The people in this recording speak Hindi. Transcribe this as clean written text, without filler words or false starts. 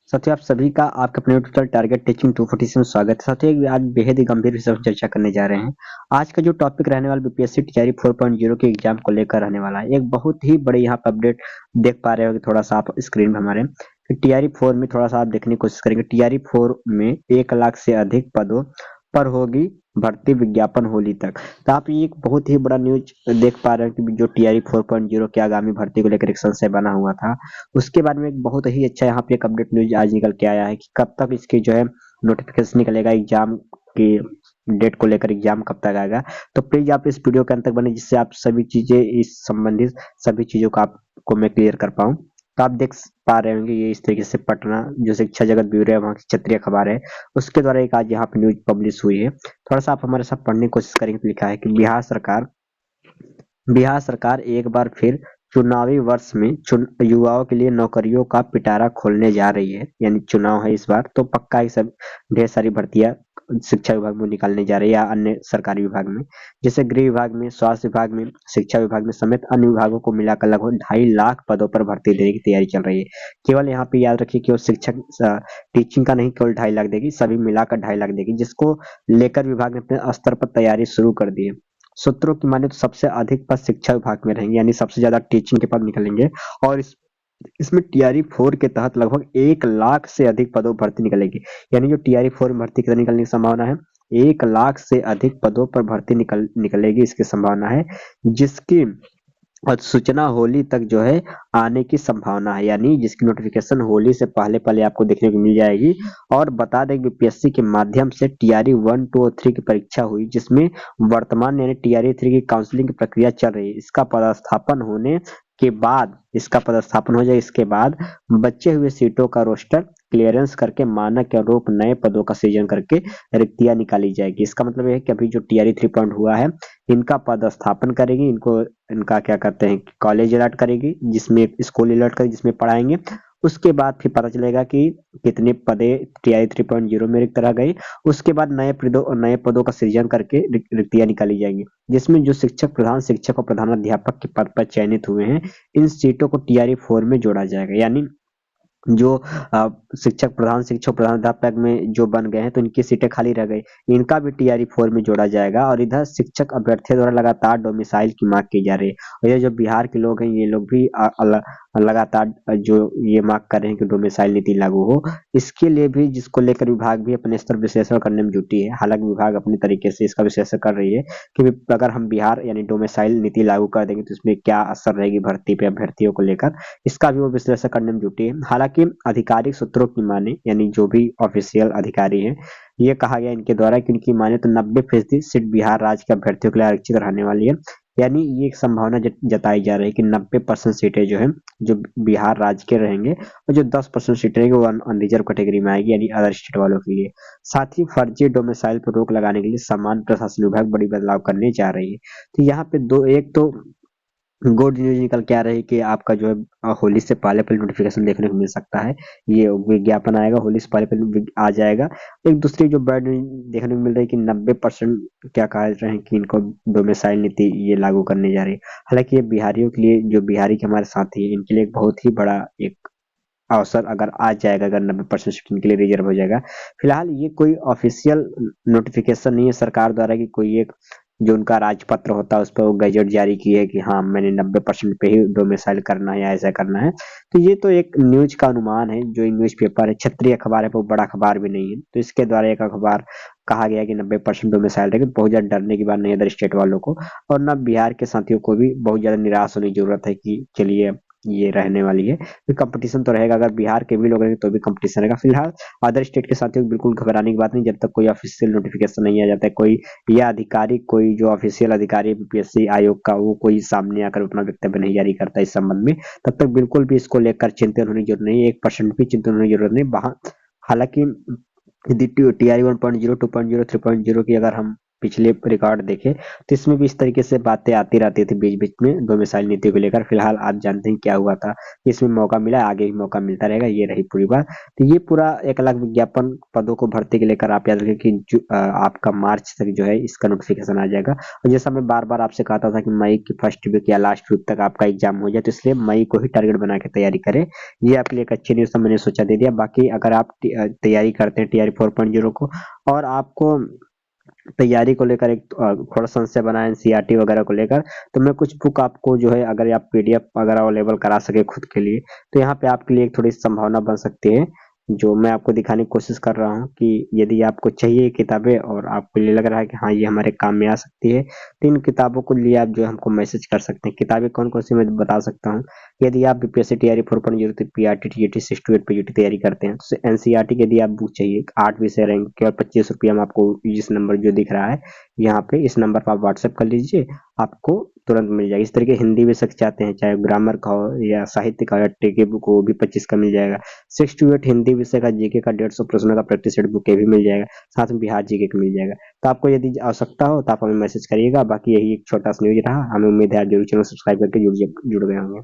साथियों, आप सभी का आपके अपने टोटल टारगेट टीचिंग 240 में स्वागत है। साथियों, आज बेहद ही गंभीर विषय पर चर्चा करने जा रहे हैं। आज का जो टॉपिक रहने वाला बीपीएससी तैयारी 4.0 के एग्जाम को लेकर रहने वाला है। एक बहुत ही बड़ी यहाँ पर अपडेट देख पा रहे हो कि थोड़ा सा आप स्क्रीन पे हमारे कि टीआरई 4 में थोड़ा सा आप देखने की कोशिश करेंगे। टीआरई 4 में 1 लाख से अधिक पदों पर होगी भर्ती विज्ञापन होली तक। तो आप ये एक बहुत ही बड़ा न्यूज देख पा रहे हैं कि जो टीआरई 4.0 के आगामी भर्ती को लेकर एक संशय बना हुआ था, उसके बारे में एक बहुत ही अच्छा यहाँ पे एक अपडेट न्यूज आज निकल के आया है कि कब तक इसकी जो है नोटिफिकेशन निकलेगा एग्जाम की डेट को लेकर, एग्जाम कब तक आएगा। तो प्लीज आप इस वीडियो के अंत तक बने, जिससे आप सभी चीजें इस संबंधित सभी चीजों को आपको मैं क्लियर कर पाऊँ। तो आप देख पा रहे होंगे ये इस तरीके से पटना जो शिक्षा जगत ब्यूरो है, वहाँ की क्षेत्रीय खबर है, उसके द्वारा एक आज यहाँ पे न्यूज पब्लिश हुई है। थोड़ा सा आप हमारे साथ पढ़ने की कोशिश करेंगे तो लिखा है कि बिहार सरकार एक बार फिर चुनावी वर्ष में युवाओं के लिए नौकरियों का पिटारा खोलने जा रही है। यानी चुनाव है इस बार, तो पक्का ही सब ढेर सारी भर्तियां शिक्षा विभाग में निकालने जा रही है या अन्य सरकारी विभाग में, जैसे गृह विभाग में, स्वास्थ्य विभाग में, शिक्षा विभाग में समेत अन्य विभागों को मिलाकर लगभग 2.5 लाख पदों पर भर्ती देने की तैयारी चल रही है। केवल यहाँ पे याद रखिए कि वो शिक्षक टीचिंग का नहीं केवल 2.5 लाख देगी, सभी मिलाकर 2.5 लाख देगी, जिसको लेकर विभाग ने अपने स्तर पर तैयारी शुरू कर दी है। सूत्रों की माने तो सबसे अधिक पद शिक्षा विभाग में रहेंगे, यानी सबसे ज्यादा टीचिंग के पद निकलेंगे। और इसमें टीआरई 4 के तहत लगभग 1 लाख से अधिक पदों पर भर्ती निकलेगी। यानी जो टीआरई 4 में भर्ती कितनी निकलने की संभावना है, 1 लाख से अधिक पदों पर भर्ती निकलेगी, इसकी संभावना है, जिसकी सूचना होली तक जो है आने की संभावना है। यानी जिसकी नोटिफिकेशन होली से पहले पहले आपको देखने को मिल जाएगी। और बता दें बीपीएससी के माध्यम से टीआरई 1, 2 और 3 की परीक्षा हुई, जिसमें वर्तमान यानी टीआरई 3 की काउंसलिंग की प्रक्रिया चल रही है। इसका पदस्थापन हो जाए, इसके बाद बचे हुए सीटों का रोस्टर क्लियरेंस करके मानक के अनुरूप नए पदों का सृजन करके रिक्तियां निकाली जाएगी। इसका मतलब यह है कि अभी जो टीआरई 3 पॉइंट हुआ है, इनका पदस्थापन करेगी, इनका क्या कहते हैं कॉलेज अलर्ट करेगी, जिसमें स्कूल अलर्ट करेगी, जिसमें पढ़ाएंगे। उसके बाद फिर पता चलेगा कि कितने पदे टीआई 3.0 में रिक्त रह गई। उसके बाद नए पदों का सृजन करके रिक्तियां निकाली जाएंगी, जिसमें जो शिक्षक, प्रधान शिक्षक और प्रधानाध्यापक के पद पर चयनित हुए हैं, इन सीटों को टीआरई 4 में जोड़ा जाएगा। यानी जो शिक्षक प्रधानाध्यापक में जो बन गए हैं, तो इनकी सीटें खाली रह गई, इनका भी टीआरई 4 में जोड़ा जाएगा। और इधर शिक्षक अभ्यर्थियों द्वारा लगातार डोमिसाइल की मांग की जा रही है। और ये जो बिहार के लोग हैं, ये लोग भी लगातार जो ये मांग कर रहे हैं कि डोमिसाइल नीति लागू हो, इसके लिए भी, जिसको लेकर विभाग भी अपने स्तर विश्लेषण करने में जुटी है। हालांकि विभाग अपनी तरीके से इसका विश्लेषण कर रही है कि अगर हम बिहार यानी डोमिसाइल नीति लागू कर देंगे तो इसमें क्या असर रहेगी भर्ती पे अभ्यर्थियों को लेकर, इसका भी वो विश्लेषण करने में जुटी है। हालांकि आधिकारिक सूत्रों की माने, यानी जो भी ऑफिशियल अधिकारी हैं, ये कहा गया इनके द्वारा कि उनकी माने तो 90% सीट बिहार राज्य के अभ्यर्थियों के लिए आरक्षित रहने वाली है। यानी ये एक संभावना जताई जा रही है कि 90% सीटें जो है जो बिहार राज्य के रहेंगे, और जो 10% सीटें रहेंगी वो अनरिजर्व कैटेगरी में आएगी, यानी अदर स्टेट वालों के लिए। साथ ही फर्जी डोमिसाइल पर रोक लगाने के लिए सामान्य प्रशासन विभाग बड़ी बदलाव करने जा रही है। तो यहाँ पे एक तो गुड न्यूज निकल के आ रही है कि आपका जो है होली से पहले पहले नोटिफिकेशन देखने को मिल सकता है, ये विज्ञापन आएगा, होली से पहले पहले आ जाएगा। एक दूसरी जो बैड न्यूज देखने को मिल रही है कि 90% क्या कह रहे हैं कि इनको डोमिसाइल नीति ये लागू करने जा रही है। हालांकि ये बिहारियों के लिए, जो बिहारी के हमारे साथी हैं, इनके लिए एक बहुत ही बड़ा एक अवसर अगर आ जाएगा, अगर 90% सीट इनके लिए रिजर्व हो जाएगा। फिलहाल ये कोई ऑफिशियल नोटिफिकेशन नहीं है सरकार द्वारा कि कोई एक जो उनका राजपत्र होता है उस पर वो गजट जारी की है कि हाँ मैंने 90% पे ही डोमिसाइल करना है या ऐसा करना है। तो ये तो एक न्यूज का अनुमान है। जो न्यूज पेपर है, क्षेत्रीय अखबार है, वो बड़ा अखबार भी नहीं है, तो इसके द्वारा एक अखबार कहा गया कि 90% डोमिसाइल रहेगा। बहुत ज्यादा डरने की बात नहीं है अदर स्टेट वालों को, और न बिहार के साथियों को भी बहुत ज्यादा निराश होने की जरूरत है कि चलिए ये रहने वाली है। फिर कंपटीशन तो रहेगा, अगर बिहार के भी लोग रहेंगे तो भी कंपटीशन रहेगा। फिलहाल अदर स्टेट के साथियों को बिल्कुल घबराने की बात नहीं, जब तक कोई ऑफिशियल नोटिफिकेशन नहीं आ जाता है, कोई या अधिकारी, कोई जो ऑफिशियल अधिकारी बीपीएससी आयोग का, वो कोई सामने आकर अपना वक्तव्य नहीं जारी करता इस संबंध में, तब तक बिल्कुल भी इसको लेकर चिंतित होने की जरूरत नहीं है, 1% भी चिंतित होने की जरूरत नहीं। हालांकि यदि टीआरई 1.0, 2.0, 3.0 की अगर हम पिछले रिकॉर्ड देखे तो इसमें भी इस तरीके से बातें आती रहती थी बीच बीच में दो मिसाइल नीति को लेकर। फिलहाल आप जानते हैं क्या हुआ था, इसमें मौका मिला, आगे भी मौका मिलता रहेगा, ये रही पूरी बात। तो ये पूरा 1 लाख विज्ञापन पदों को भर्ती के लेकर आप याद रखें कि आपका मार्च तक जो है इसका नोटिफिकेशन आ जाएगा। और जैसा मैं बार बार आपसे कहता था कि मई की फर्स्ट वीक या लास्ट वीक तक आपका एग्जाम हो जाए, तो इसलिए मई को ही टारगेट बना के तैयारी करें। ये आपके लिए एक अच्छी न्यूज़ था, मैंने सोचा दे दिया। बाकी अगर आप तैयारी करते हैं टीआरई 4.0 को और आपको तैयारी को लेकर एक थोड़ा संशय बना है एनसीईआरटी वगैरह को लेकर, तो मैं कुछ बुक आपको जो है अगर आप पीडीएफ अगर अवेलेबल करा सके खुद के लिए, तो यहाँ पे आपके लिए एक थोड़ी संभावना बन सकती है, जो मैं आपको दिखाने की कोशिश कर रहा हूँ कि यदि आपको चाहिए किताबें और आपको ये लग रहा है कि हाँ ये हमारे काम में आ सकती है, तो इन किताबों को लिए आप जो है हमको मैसेज कर सकते हैं। किताबें कौन कौन सी मैं बता सकता हूँ। यदि आप BPSC TRE 4.0 PRT TGT 6 to 8 PGT तैयारी करते हैं तो एनसीईआरटी की यदि आप बुक चाहिए 8 विषय रहेंगे, केवल 25 रुपया में आपको इस नंबर जो दिख रहा है यहाँ पे इस नंबर पर आप व्हाट्सएप कर लीजिए, आपको तुरंत मिल जाएगी। इस तरीके हिंदी विषय के चाहते हैं, चाहे ग्रामर का हो या साहित्य का या टेके बुक हो, वो भी 25 का मिल जाएगा। 6 to 8 हिंदी विषय का जीके का 150 प्रश्नों का प्रैक्टिस सेट बुक ये भी मिल जाएगा, साथ में बिहार जीके का मिल जाएगा। तो आपको यदि आवश्यकता हो तो आप हमें मैसेज करिएगा। बाकी यही एक छोटा सा न्यूज रहा, हमें उम्मीद है आप जरूर चैनल सब्सक्राइब करके जुड़ गए होंगे।